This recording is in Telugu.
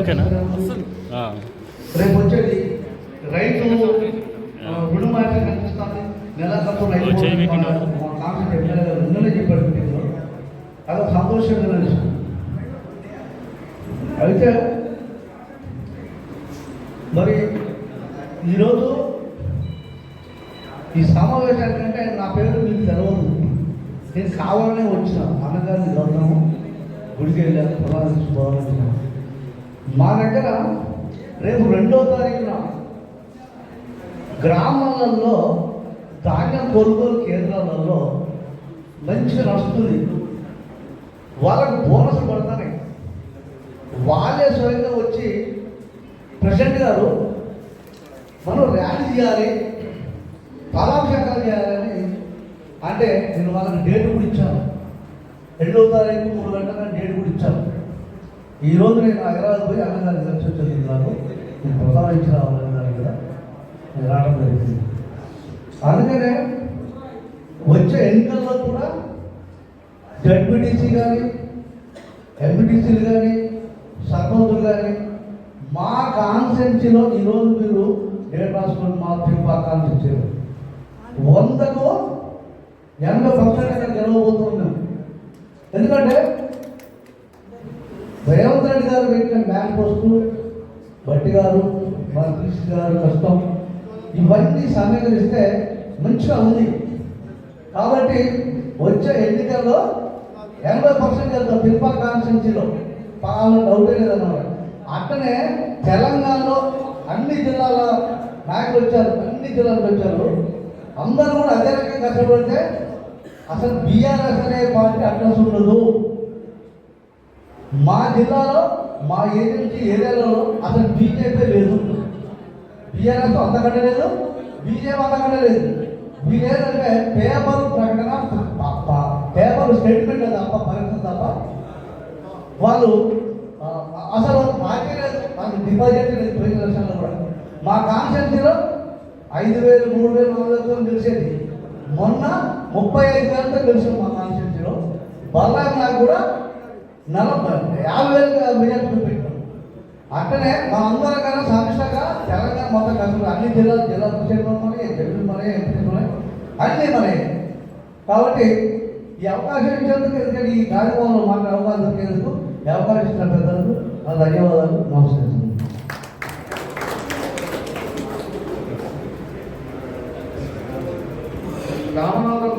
ఓకేనా? రేపు వచ్చేది రైతు రుణమాఫీ కనిపిస్తుంది. నెలకప్పుడు రైతు కాన్సెప్ట్ నిన్ననే చెప్పాడు. అదొక సంతోషంగా విషయం. అయితే మరి ఈరోజు ఈ సమావేశానికంటే నా పేరు మీకు తెలవదు. నేను కావాలనే వచ్చిన అన్నగారిని గౌరవం గుడికి వెళ్ళాను, ప్రధాన మా దగ్గర రేపు 2వ తారీఖున గ్రామాలలో ధాన్యం కొనుగోలు కేంద్రాలలో మంచిగా నడుస్తుంది. వాళ్ళకు బోనస్ పడతాయి. వాళ్ళే స్వయంగా వచ్చి ప్రెసిడెంట్ గారు మనం ర్యాలీ చేయాలి, పాలాభిషేకాలు చేయాలని అంటే నేను వాళ్ళకి డేట్ కూడా ఇచ్చాను. 2వ తారీఖు 3 గంటల డేట్ కూడా ఇచ్చాను. ఈరోజు నేను హైదరాబాద్ పోయి అన్నగారికి కలిసి వచ్చేది. నాకు నేను ప్రసాదించి రావాలని దాని కూడా నేను రావడం జరిగింది. అందుకనే వచ్చే ఎన్నికల్లో కూడా జడ్పీటీసీ కానీ ఎంపీటీసీలు కానీ సర్పంచులు కానీ మా కాన్స్టిట్యున్సీలో ఈరోజు మీరు డేట్ రాసుకొని మా తిరుపా కాన్స్టిట్యూన్సీలో 100కు 80% గెలవబోతున్నాం. ఎందుకంటే రేవంత్ రెడ్డి గారు పెట్టిన మేనిఫెస్టో, బట్టి గారు, మన కృషి గారు కష్టం ఇవన్నీ సమీకరిస్తే మంచిగా ఉంది. కాబట్టి వచ్చే ఎన్నికల్లో 80% వెళ్తాం తిరుపా కాన్స్టిట్యున్సీలో. పాలన డౌటే లేదన్నమాట. అట్టనే తెలంగాణలో అన్ని జిల్లాల నాయకులు వచ్చారు, అన్ని జిల్లాలకు వచ్చారు. అందరూ కూడా అదే రకంగా కష్టపడితే అసలు బీఆర్ఎస్ అనే పార్టీ అడ్రస్ ఉండదు. మా జిల్లాలో మా ఏరియాలో అసలు బీజేపీ లేదు. బీఆర్ఎస్ అంతకంటే లేదు, బీజేపీ అంతకంటే లేదు. వీళ్ళేదంటే పేపర్ ప్రకటన, పేపర్ స్టేట్మెంట్ తప్ప పరీక్ష తప్ప వాళ్ళు అసలు పార్టీ లేదు. మనకు డిపాజిట్ లేదు. పోయిన లక్షల్లో కూడా మా కాన్స్టిట్యూన్సీలో 5,000, 3,000, 4,000 గెలిచేది. మొన్న 35,000తో గెలిచాం మా కాన్స్టిట్యూన్సీలో. బల్లాయి నాకు కూడా 50,000 మెజార్టీ పెట్టాం. అట్టనే మా అందరం కన్నా సమిష్టంగా తెలంగాణ మొత్తం కష్టం అన్ని జిల్లా పరిషత్ మరి జడ్జి మరి ఎంపీ మరి అన్నీ మరి. కాబట్టి ఈ అవకాశం ఇచ్చేందుకు, ఎందుకంటే ఈ కార్యక్రమంలో మాకు అవకాశం దొరికేందుకు ఈ అవకాశం ఇచ్చిన పెద్దలకు నా ధన్యవాదాలు, నమస్కారం. రామనాథం